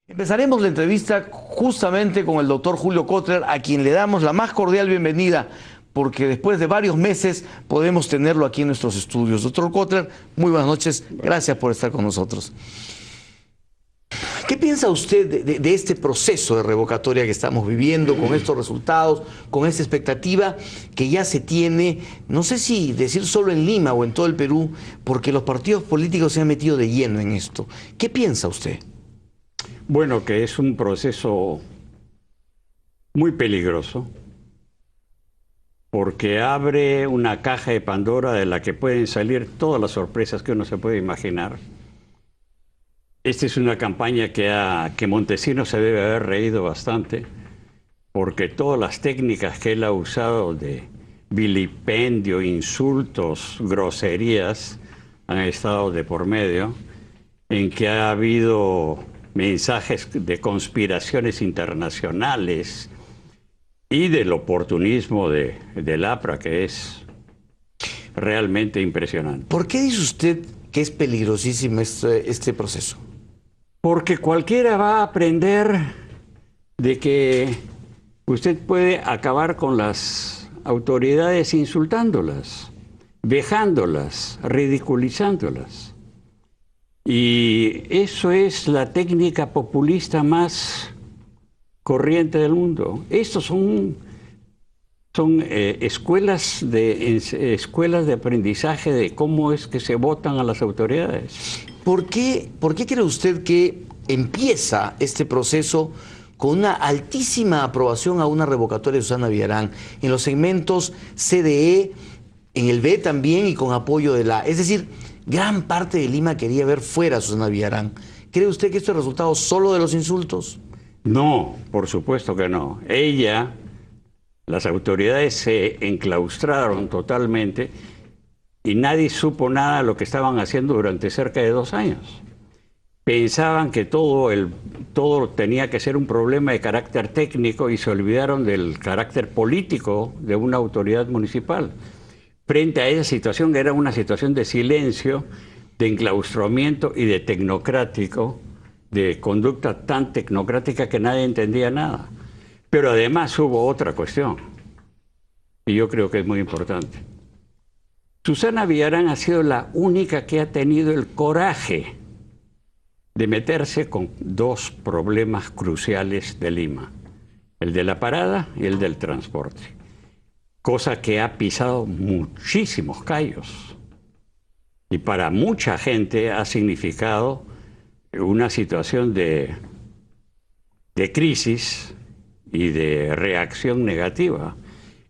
Empezaremos la entrevista justamente con el doctor Julio Kotler, a quien le damos la más cordial bienvenida, porque después de varios meses podemos tenerlo aquí en nuestros estudios. Doctor Kotler, muy buenas noches, gracias por estar con nosotros. ¿Qué piensa usted de este proceso de revocatoria que estamos viviendo, con estos resultados, con esta expectativa que ya se tiene, no sé si decir solo en Lima o en todo el Perú, porque los partidos políticos se han metido de lleno en esto? ¿Qué piensa usted? Bueno, que es un proceso muy peligroso porque abre una caja de Pandora de la que pueden salir todas las sorpresas que uno se puede imaginar. Esta es una campaña que Montesinos se debe haber reído bastante, porque todas las técnicas que él ha usado de vilipendio, insultos, groserías, han estado de por medio, en que ha habido mensajes de conspiraciones internacionales y del oportunismo del APRA, que es realmente impresionante. ¿Por qué dice usted que es peligrosísimo este proceso? Porque cualquiera va a aprender de que usted puede acabar con las autoridades insultándolas, vejándolas, ridiculizándolas. Y eso es la técnica populista más corriente del mundo. Estos son escuelas de aprendizaje de cómo es que se votan a las autoridades. ¿Por qué cree usted que empieza este proceso con una altísima aprobación a una revocatoria de Susana Villarán en los segmentos CDE, en el B también y con apoyo de la A? Es decir, gran parte de Lima quería ver fuera a Susana Villarán. ¿Cree usted que esto es resultado solo de los insultos? No, por supuesto que no. Las autoridades se enclaustraron totalmente y nadie supo nada de lo que estaban haciendo durante cerca de 2 años. Pensaban que todo tenía que ser un problema de carácter técnico y se olvidaron del carácter político de una autoridad municipal. Frente a esa situación, que era una situación de silencio, de enclaustramiento y de tecnocrático, de conducta tan tecnocrática que nadie entendía nada. Pero además hubo otra cuestión, y yo creo que es muy importante. Susana Villarán ha sido la única que ha tenido el coraje de meterse con 2 problemas cruciales de Lima, el de la parada y el del transporte, cosa que ha pisado muchísimos callos. Y para mucha gente ha significado una situación de crisis y de reacción negativa.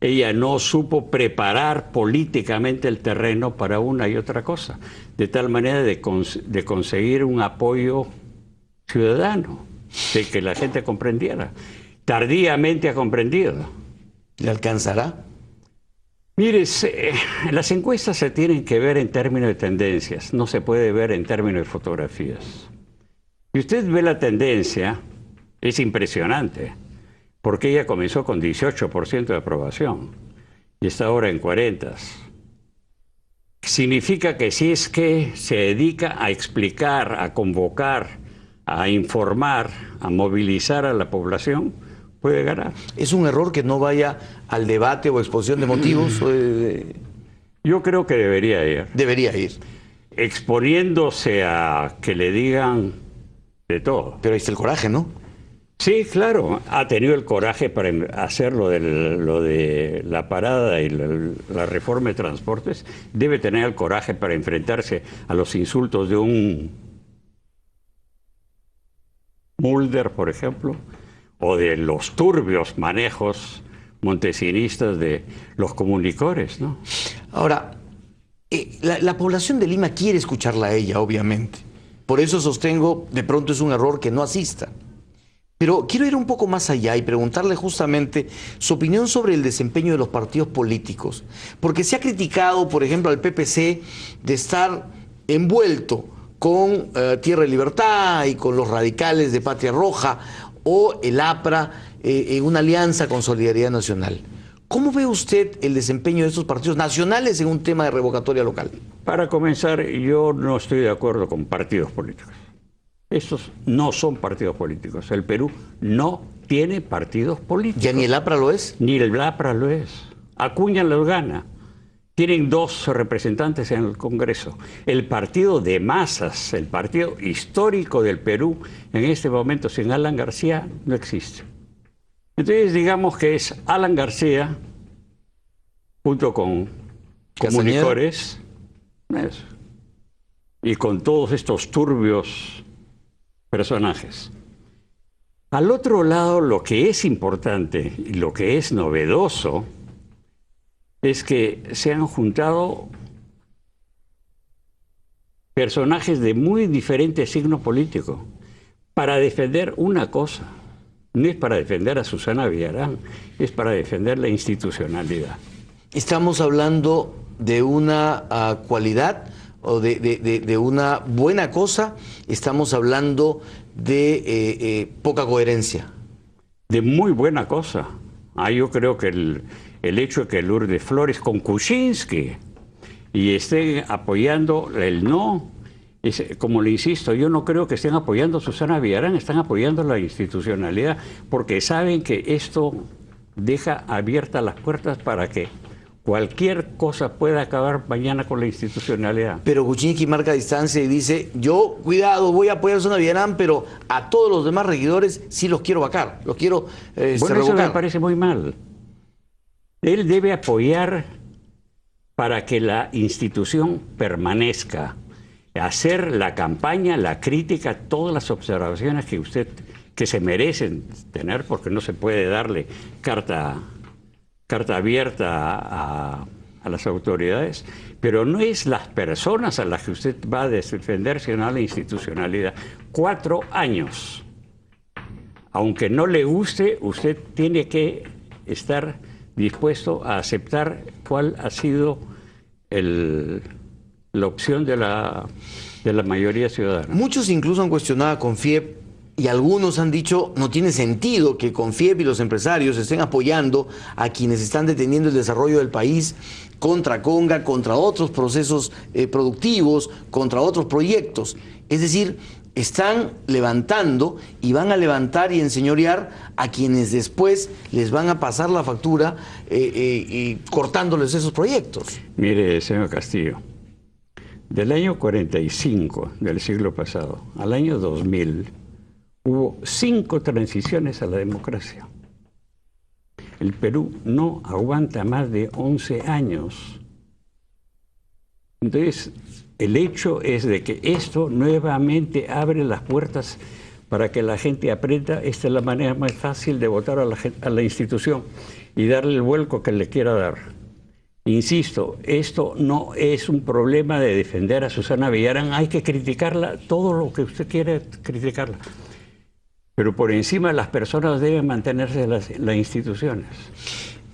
Ella no supo preparar políticamente el terreno para una y otra cosa, de tal manera de conseguir un apoyo ciudadano, de que la gente comprendiera. Tardíamente ha comprendido. ¿Le alcanzará? Mire, las encuestas se tienen que ver en términos de tendencias, no se puede ver en términos de fotografías. Si usted ve la tendencia, es impresionante, porque ella comenzó con 18% de aprobación y está ahora en 40%. Significa que si es que se dedica a explicar, a convocar, a informar, a movilizar a la población, puede ganar. ¿Es un error que no vaya al debate o exposición de motivos? Yo creo que debería ir. Debería ir. Exponiéndose a que le digan de todo. Pero ahí está el coraje, ¿no? Sí, claro. Ha tenido el coraje para hacer lo de la parada y la reforma de transportes. Debe tener el coraje para enfrentarse a los insultos de un Mulder, por ejemplo, o de los turbios manejos montesinistas de los comunicadores, ¿no? Ahora, la población de Lima quiere escucharla a ella, obviamente. Por eso sostengo, de pronto es un error que no asista. Pero quiero ir un poco más allá y preguntarle justamente su opinión sobre el desempeño de los partidos políticos. Porque se ha criticado, por ejemplo, al PPC de estar envuelto con Tierra y Libertad y con los radicales de Patria Roja, o el APRA en una alianza con Solidaridad Nacional. ¿Cómo ve usted el desempeño de estos partidos nacionales en un tema de revocatoria local? Para comenzar, yo no estoy de acuerdo con partidos políticos. Estos no son partidos políticos. El Perú no tiene partidos políticos. ¿Ya ni el APRA lo es? Ni el APRA lo es. Acuña los gana. Tienen 2 representantes en el Congreso. El partido de masas, el partido histórico del Perú, en este momento sin Alan García, no existe. Entonces digamos que es Alan García, junto con comunicadores, y con todos estos turbios personajes. Al otro lado, lo que es importante y lo que es novedoso es que se han juntado personajes de muy diferente signo político para defender una cosa. No es para defender a Susana Villarán, es para defender la institucionalidad. ¿Estamos hablando de una cualidad o de una buena cosa? ¿Estamos hablando de poca coherencia? De muy buena cosa. Yo creo que el hecho de que Lourdes Flores con Kuczynski y estén apoyando el no, como le insisto, yo no creo que estén apoyando a Susana Villarán, están apoyando la institucionalidad, porque saben que esto deja abiertas las puertas para que cualquier cosa pueda acabar mañana con la institucionalidad. Pero Kuczynski marca distancia y dice, yo, cuidado, voy a apoyar a Susana Villarán, pero a todos los demás regidores sí los quiero vacar, los quiero bueno, eso me parece muy mal. Él debe apoyar para que la institución permanezca, hacer la campaña, la crítica, todas las observaciones que se merecen tener, porque no se puede darle carta abierta a las autoridades, pero no es las personas a las que usted va a defender, sino a la institucionalidad. 4 años. Aunque no le guste, usted tiene que estar dispuesto a aceptar cuál ha sido la opción de la mayoría ciudadana. Muchos incluso han cuestionado a Confiep y algunos han dicho no tiene sentido que Confiep y los empresarios estén apoyando a quienes están deteniendo el desarrollo del país contra Conga, contra otros procesos productivos, contra otros proyectos. Es decir, están levantando y van a levantar y enseñorear a quienes después les van a pasar la factura cortándoles esos proyectos. Mire, señor Castillo, del año 45 del siglo pasado al año 2000 hubo 5 transiciones a la democracia. El Perú no aguanta más de 11 años. Entonces, el hecho es de que esto nuevamente abre las puertas para que la gente aprenda. Esta es la manera más fácil de votar a la institución y darle el vuelco que le quiera dar. Insisto, esto no es un problema de defender a Susana Villarán. Hay que criticarla, todo lo que usted quiera criticarla. Pero por encima las personas deben mantenerse las instituciones.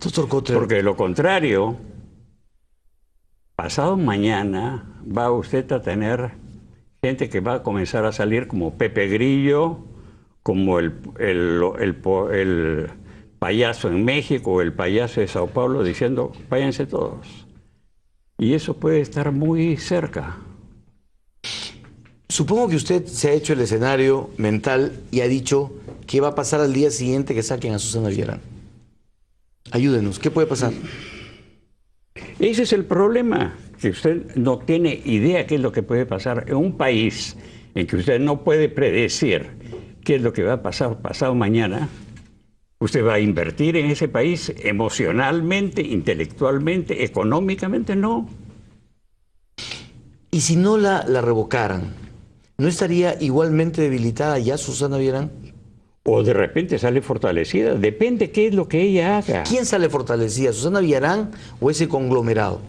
Doctor Kotler. Porque de lo contrario, pasado mañana va usted a tener gente que va a comenzar a salir como Pepe Grillo, como el payaso en México o el payaso de Sao Paulo diciendo, váyanse todos. Y eso puede estar muy cerca. Supongo que usted se ha hecho el escenario mental y ha dicho qué va a pasar al día siguiente que saquen a Susana Villarán. Ayúdenos, ¿qué puede pasar? Ese es el problema, que usted no tiene idea qué es lo que puede pasar en un país en que usted no puede predecir qué es lo que va a pasar pasado mañana. ¿Usted va a invertir en ese país emocionalmente, intelectualmente, económicamente? No. ¿Y si no la revocaran? ¿No estaría igualmente debilitada ya Susana Villarán? O de repente sale fortalecida. Depende qué es lo que ella haga. ¿Quién sale fortalecida? ¿Susana Villarán o ese conglomerado?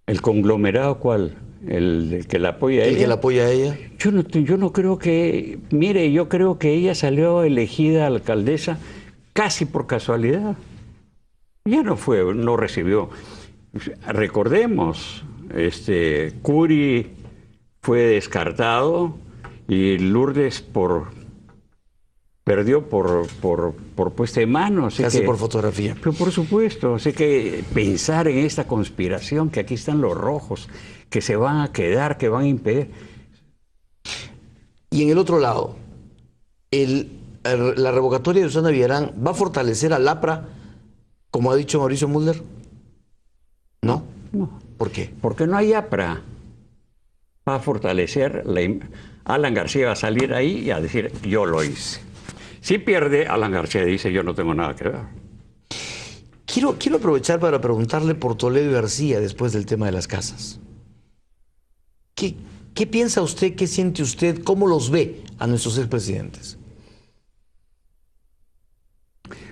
¿El conglomerado cuál? ¿El que la apoya a ella? ¿El que la apoya a ella? Yo no creo que... Mire, yo creo que ella salió elegida alcaldesa casi por casualidad. Ya no recibió. Recordemos, Curi fue descartado y Lourdes perdió por puesta de mano. Casi por fotografía. Pero por supuesto, así que pensar en esta conspiración, que aquí están los rojos, que se van a quedar, que van a impedir. Y en el otro lado, la revocatoria de Susana Villarán va a fortalecer al APRA, como ha dicho Mauricio Mulder. ¿No? No. ¿Por qué? Porque no hay APRA. Va a fortalecer, Alan García va a salir ahí y a decir, yo lo hice. Si pierde, Alan García dice, yo no tengo nada que ver. Quiero aprovechar para preguntarle por Toledo y García después del tema de las casas. ¿Qué piensa usted, qué siente usted, cómo los ve a nuestros expresidentes?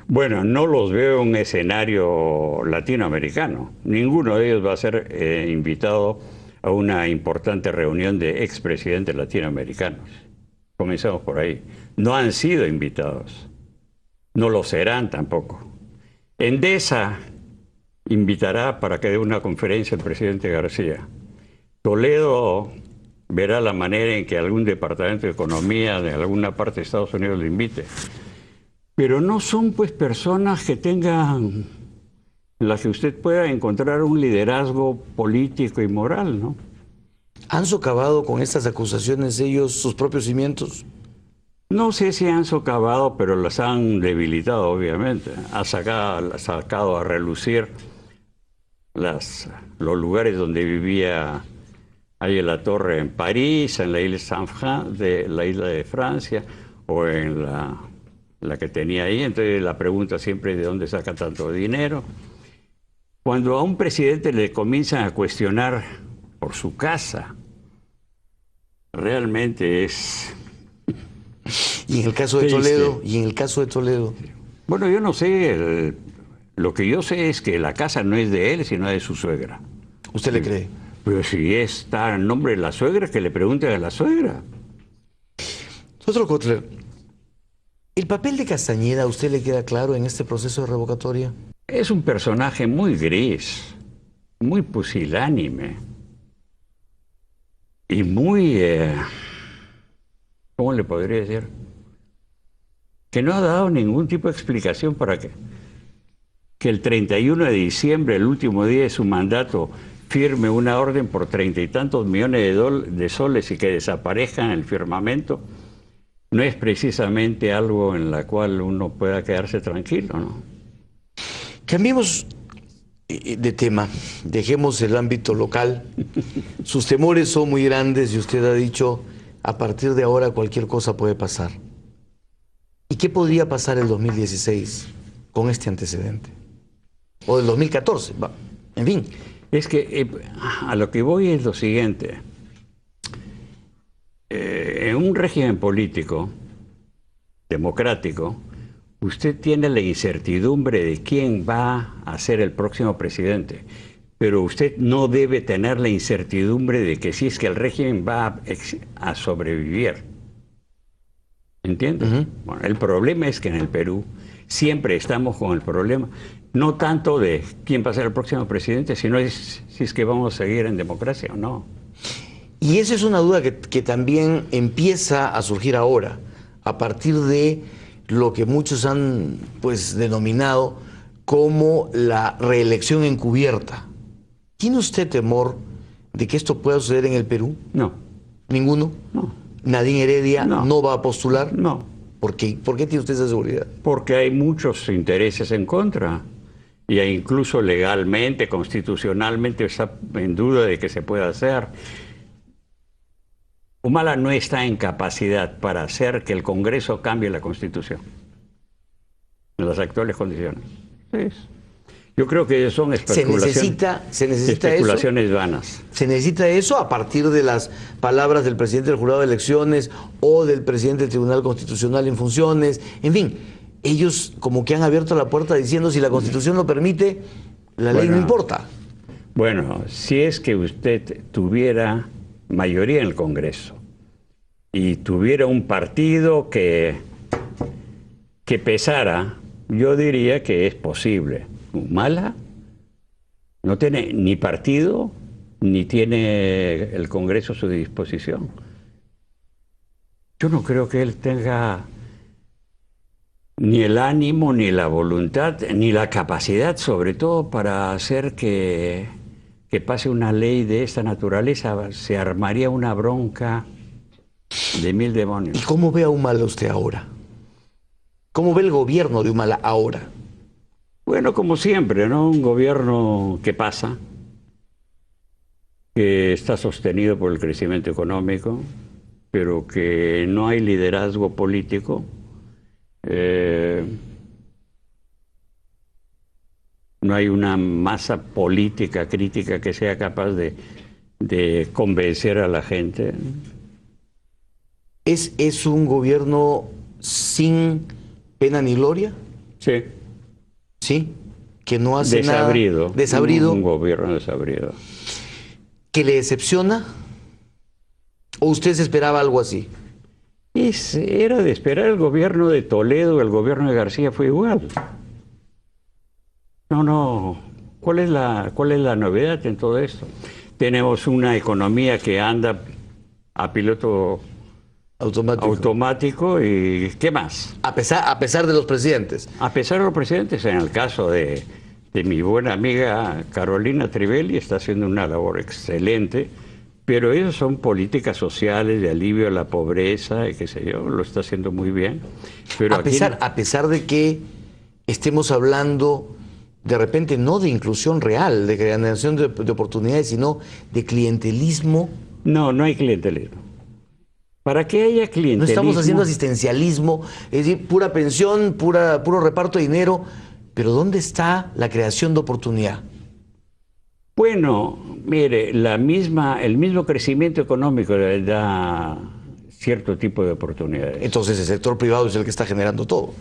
Bueno, no los veo en un escenario latinoamericano. Ninguno de ellos va a ser invitado a una importante reunión de expresidentes latinoamericanos. Comenzamos por ahí. No han sido invitados. No lo serán tampoco. Endesa invitará para que dé una conferencia el presidente García. Toledo verá la manera en que algún departamento de economía de alguna parte de Estados Unidos lo invite. Pero no son pues personas que tengan, en las que usted pueda encontrar un liderazgo político y moral, ¿no? ¿Han socavado con estas acusaciones ellos sus propios cimientos? No sé si han socavado, pero las han debilitado, obviamente. Ha sacado a relucir los lugares donde vivía ahí en la Torre en París, en la isla de la isla de Francia, o en la que tenía ahí. Entonces la pregunta siempre es de dónde saca tanto dinero. Cuando a un presidente le comienzan a cuestionar por su casa, realmente es... Y en el caso de Toledo, Bueno, yo no sé, lo que yo sé es que la casa no es de él, sino de su suegra. ¿Usted le cree? Pero si está en nombre de la suegra, que le pregunte a la suegra. Otro Kotler, ¿el papel de Castañeda a usted le queda claro en este proceso de revocatoria? Es un personaje muy gris, muy pusilánime y muy, ¿cómo le podría decir? Que no ha dado ningún tipo de explicación para que el 31 de diciembre, el último día de su mandato, firme una orden por 30 y tantos millones de soles y que desaparezcan en el firmamento. No es precisamente algo en la cual uno pueda quedarse tranquilo, ¿no? Cambiemos de tema, dejemos el ámbito local. Sus temores son muy grandes y usted ha dicho, a partir de ahora cualquier cosa puede pasar. ¿Y qué podría pasar el 2016 con este antecedente? O el 2014, en fin. Es que a lo que voy es lo siguiente. En un régimen político democrático, usted tiene la incertidumbre de quién va a ser el próximo presidente, pero usted no debe tener la incertidumbre de que si es que el régimen va a sobrevivir. ¿Entiendes? Bueno, el problema es que en el Perú siempre estamos con el problema, no tanto de quién va a ser el próximo presidente, sino si es que vamos a seguir en democracia o no. Y esa es una duda que también empieza a surgir ahora, a partir de lo que muchos han pues denominado como la reelección encubierta. ¿Tiene usted temor de que esto pueda suceder en el Perú? No. ¿Ninguno? No. ¿Nadine Heredia no va a postular? No. ¿Por qué tiene usted esa seguridad? Porque hay muchos intereses en contra. Y incluso legalmente, constitucionalmente, está en duda de que se pueda hacer. Humala no está en capacidad para hacer que el Congreso cambie la Constitución en las actuales condiciones. Sí. Yo creo que son especulaciones vanas. ¿Se necesita eso a partir de las palabras del presidente del Jurado de Elecciones o del presidente del Tribunal Constitucional en funciones? En fin, ellos como que han abierto la puerta diciendo si la Constitución lo permite, la ley no importa. Bueno, si es que usted tuviera mayoría en el Congreso y tuviera un partido que pesara, yo diría que es posible. Humala no tiene ni partido ni tiene el Congreso a su disposición. Yo no creo que él tenga ni el ánimo, ni la voluntad, ni la capacidad, sobre todo, para hacer que pase una ley de esta naturaleza. Se armaría una bronca de mil ¿Y demonios. cómo ve a Humala usted ahora? ¿Cómo ve el gobierno de Humala ahora? Bueno, como siempre, ¿no? Un gobierno que pasa, que está sostenido por el crecimiento económico, pero que no hay liderazgo político. No hay una masa política crítica que sea capaz de convencer a la gente. ¿Es un gobierno sin pena ni gloria? Sí, ¿Sí? Que no hace desabrido. nada. Desabrido. Un gobierno desabrido. ¿Que le decepciona? ¿O usted se esperaba algo así? Era de esperar. El gobierno de Toledo, el gobierno de García fue igual. No. ¿Cuál es la novedad en todo esto? Tenemos una economía que anda a piloto automático y ¿qué más? A pesar de los presidentes. A pesar de los presidentes, en el caso de mi buena amiga Carolina Trivelli, está haciendo una labor excelente, pero ellos son políticas sociales de alivio a la pobreza y qué sé yo, lo está haciendo muy bien. Pero A pesar de que estemos hablando de repente no de inclusión real, de generación de oportunidades, sino de clientelismo. No hay clientelismo. Para que haya clientelismo... No estamos haciendo asistencialismo, es decir, pura pensión, puro reparto de dinero, pero ¿dónde está la creación de oportunidad? Bueno, mire, el mismo crecimiento económico le da cierto tipo de oportunidades. Entonces el sector privado es el que está generando todo.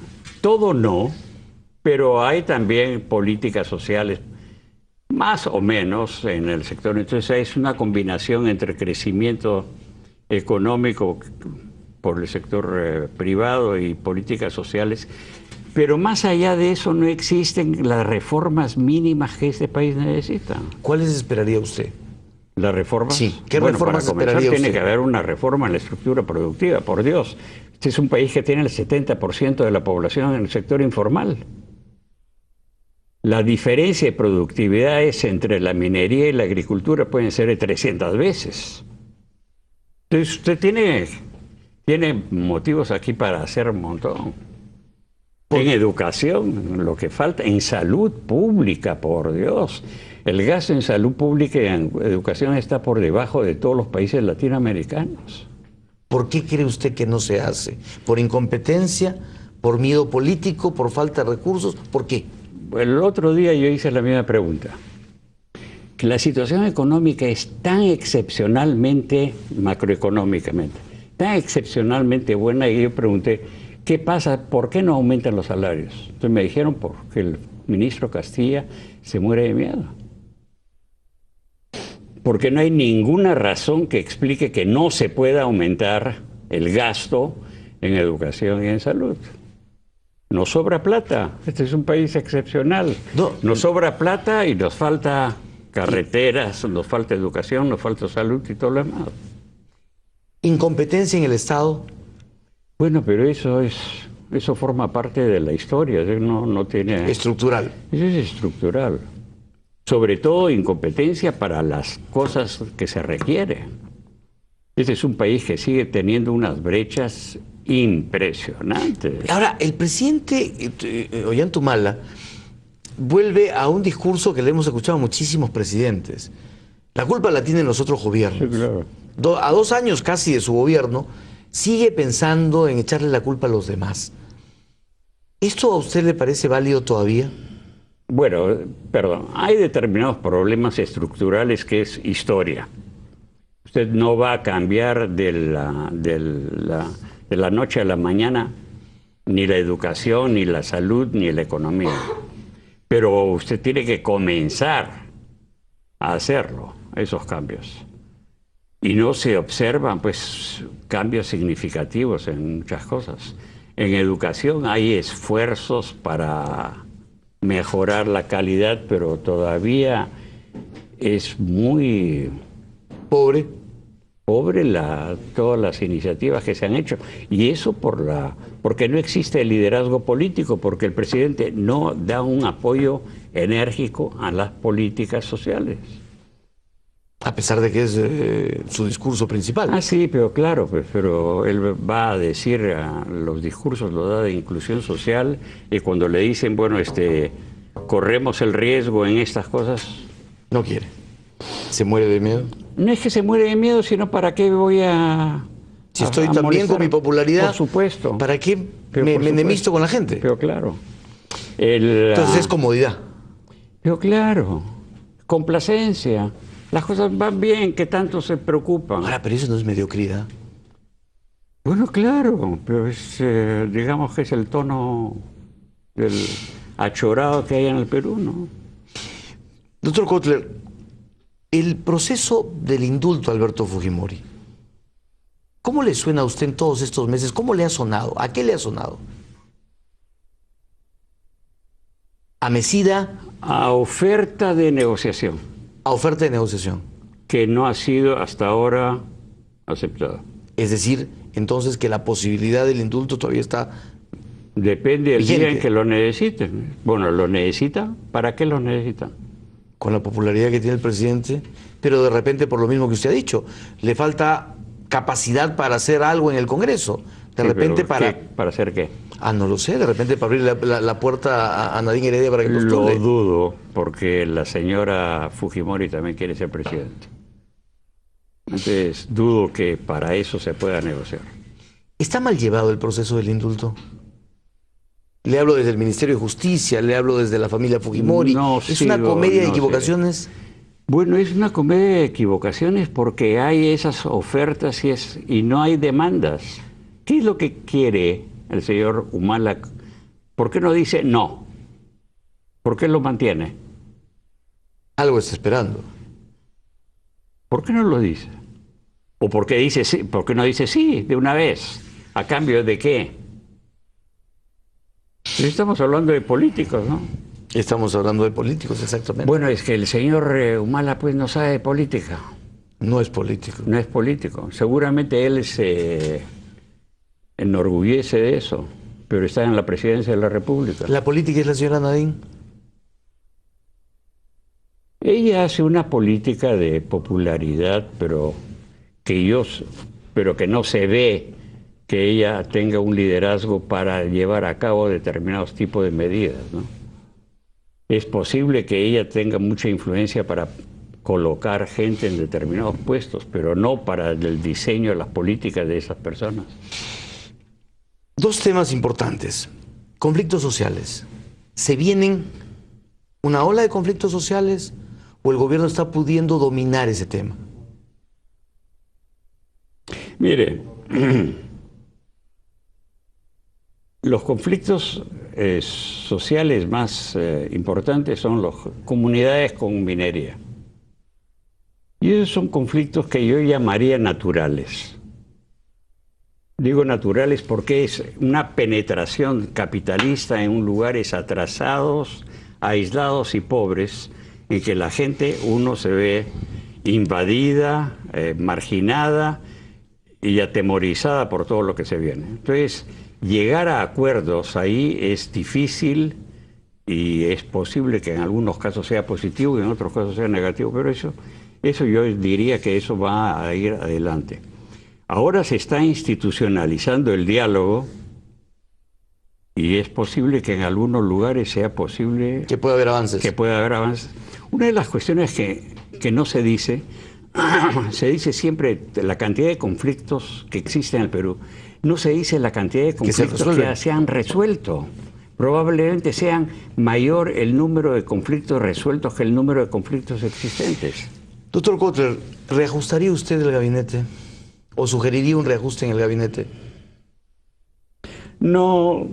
Todo no, pero hay también políticas sociales más o menos en el sector. Entonces es una combinación entre crecimiento económico por el sector privado y políticas sociales. Pero más allá de eso no existen las reformas mínimas que este país necesita. ¿Cuáles esperaría usted? ¿Las reformas? Sí. ¿Qué reformas para comenzar, esperaría tiene usted? que haber una reforma en la estructura productiva, por Dios. Este es un país que tiene el 70% de la población en el sector informal. La diferencia de productividades entre la minería y la agricultura pueden ser de 300 veces. Entonces usted tiene motivos aquí para hacer un montón. En educación, lo que falta, en salud pública, por Dios. El gasto en salud pública y en educación está por debajo de todos los países latinoamericanos. ¿Por qué cree usted que no se hace? ¿Por incompetencia? ¿Por miedo político? ¿Por falta de recursos? ¿Por qué? El otro día yo hice la misma pregunta. Que la situación económica es tan excepcionalmente, macroeconómicamente, tan excepcionalmente buena, y yo pregunté, ¿qué pasa? ¿Por qué no aumentan los salarios? Entonces me dijeron, porque el ministro Castilla se muere de miedo. Porque no hay ninguna razón que explique que no se pueda aumentar el gasto en educación y en salud. Nos sobra plata. Este es un país excepcional. Nos sobra plata y nos falta carreteras, nos falta educación, nos falta salud y todo lo demás. ¿Incompetencia en el Estado? Bueno, pero eso forma parte de la historia, no tiene... Estructural. Eso es estructural. Sobre todo incompetencia para las cosas que se requieren. Este es un país que sigue teniendo unas brechas impresionantes. Ahora, el presidente Ollanta vuelve a un discurso que le hemos escuchado a muchísimos presidentes. La culpa la tienen los otros gobiernos. Sí, claro. A 2 años casi de su gobierno, sigue pensando en echarle la culpa a los demás. ¿Esto a usted le parece válido todavía? Bueno, perdón, hay determinados problemas estructurales que es historia. Usted no va a cambiar de la noche a la mañana ni la educación, ni la salud, ni la economía. Pero usted tiene que comenzar a hacerlo, esos cambios. Y no se observan, pues, cambios significativos en muchas cosas. En educación hay esfuerzos para mejorar la calidad, pero todavía es muy Pobre. todas las iniciativas que se han hecho. Y eso porque no existe el liderazgo político, porque el presidente no da un apoyo enérgico a las políticas sociales. A pesar de que es su discurso principal. Ah, sí, pero claro, pues, pero él va a decir, los discursos lo da de inclusión social, y cuando le dicen, bueno, corremos el riesgo en estas cosas, No quiere. ¿Se muere de miedo? no es que se muere de miedo, sino para qué voy a... Si estoy a tan bien molestar. con mi popularidad, Por supuesto. ¿para qué Pero me por supuesto. enemisto con la gente? Pero claro. Entonces es comodidad. Pero claro, complacencia. Las cosas van bien, que tanto se preocupan. Ahora, pero eso no es mediocridad. Bueno, claro, pero es, digamos que es el tono del achorado que hay en el Perú, ¿no? Doctor Kotler, el proceso del indulto a Alberto Fujimori, ¿cómo le suena a usted en todos estos meses? ¿Cómo le ha sonado? ¿A qué le ha sonado? ¿A mesida? A oferta de negociación, ¿A oferta de negociación? que no ha sido hasta ahora aceptada. Es decir, entonces que la posibilidad del indulto todavía está... Depende del vigente. día en que lo necesiten. Bueno, ¿lo necesitan? ¿Para qué lo necesitan? Con la popularidad que tiene el presidente, pero de repente, por lo mismo que usted ha dicho, le falta capacidad para hacer algo en el Congreso. De Sí, repente pero para... ¿qué? ¿Para hacer qué? Ah, no lo sé, de repente para abrir la puerta a Nadine Heredia para que Lo postule. dudo, porque la señora Fujimori también quiere ser presidente. Entonces, dudo que para eso se pueda negociar. ¿Está mal llevado el proceso del indulto? Le hablo desde el Ministerio de Justicia, le hablo desde la familia Fujimori. No ¿Es una sigo, comedia de no sé. equivocaciones? Bueno, es una comedia de equivocaciones porque hay esas ofertas y no hay demandas. ¿Qué es lo que quiere el señor Humala? ¿Por qué no dice no? ¿Por qué lo mantiene? Algo está esperando. ¿Por qué no lo dice? ¿O por qué dice sí? ¿Por qué no dice sí de una vez? ¿A cambio de qué? Estamos hablando de políticos, ¿no? Estamos hablando de políticos, exactamente. Bueno, es que el señor Humala pues no sabe de política, No es político. no es político. Seguramente él se enorgullece de eso, pero está en la presidencia de la República. ¿La política es la señora Nadine? Ella hace una política de popularidad, pero que no se ve que ella tenga un liderazgo para llevar a cabo determinados tipos de medidas, ¿no? Es posible que ella tenga mucha influencia para colocar gente en determinados puestos, pero no para el diseño de las políticas de esas personas. Dos temas importantes. Conflictos sociales. ¿Se vienen una ola de conflictos sociales o el gobierno está pudiendo dominar ese tema? Mire, los conflictos sociales más importantes son las comunidades con minería. Y esos son conflictos que yo llamaría naturales. Digo naturales porque es una penetración capitalista en lugares atrasados, aislados y pobres, en que la gente, uno se ve invadida, marginada y atemorizada por todo lo que se viene. Entonces, llegar a acuerdos ahí es difícil y es posible que en algunos casos sea positivo y en otros casos sea negativo, pero eso yo diría que eso va a ir adelante. Ahora se está institucionalizando el diálogo y es posible que en algunos lugares sea posible Que puede haber avances. que pueda haber avances. Una de las cuestiones que no se dice, se dice siempre la cantidad de conflictos que existen en el Perú. No se dice la cantidad de conflictos que se han resuelto. Probablemente sean mayor el número de conflictos resueltos que el número de conflictos existentes. Doctor Kotler, ¿reajustaría usted el gabinete? ¿O sugeriría un reajuste en el gabinete? No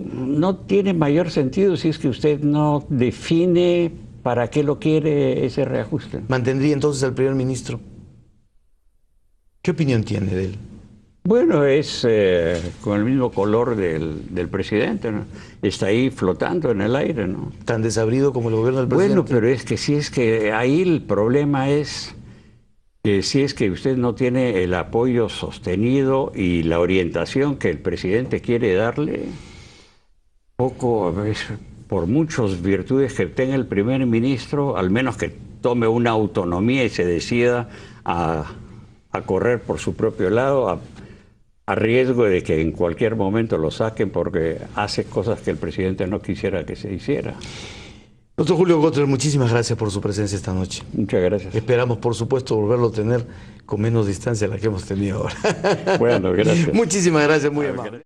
tiene mayor sentido si es que usted no define para qué lo quiere ese reajuste. ¿Mantendría entonces al primer ministro? ¿Qué opinión tiene de él? Bueno, es con el mismo color del presidente, ¿no? Está ahí flotando en el aire, ¿no? ¿Tan desabrido como el gobierno del presidente? Bueno, pero es que si es que ahí el problema es que si es que usted no tiene el apoyo sostenido y la orientación que el presidente quiere darle, poco, a veces, por muchas virtudes que tenga el primer ministro, al menos que tome una autonomía y se decida a correr por su propio lado, a riesgo de que en cualquier momento lo saquen porque hace cosas que el presidente no quisiera que se hiciera. Doctor Julio Gottler, muchísimas gracias por su presencia esta noche. Muchas gracias. Esperamos, por supuesto, volverlo a tener con menos distancia de la que hemos tenido ahora. Bueno, gracias. Muchísimas gracias, muy amable.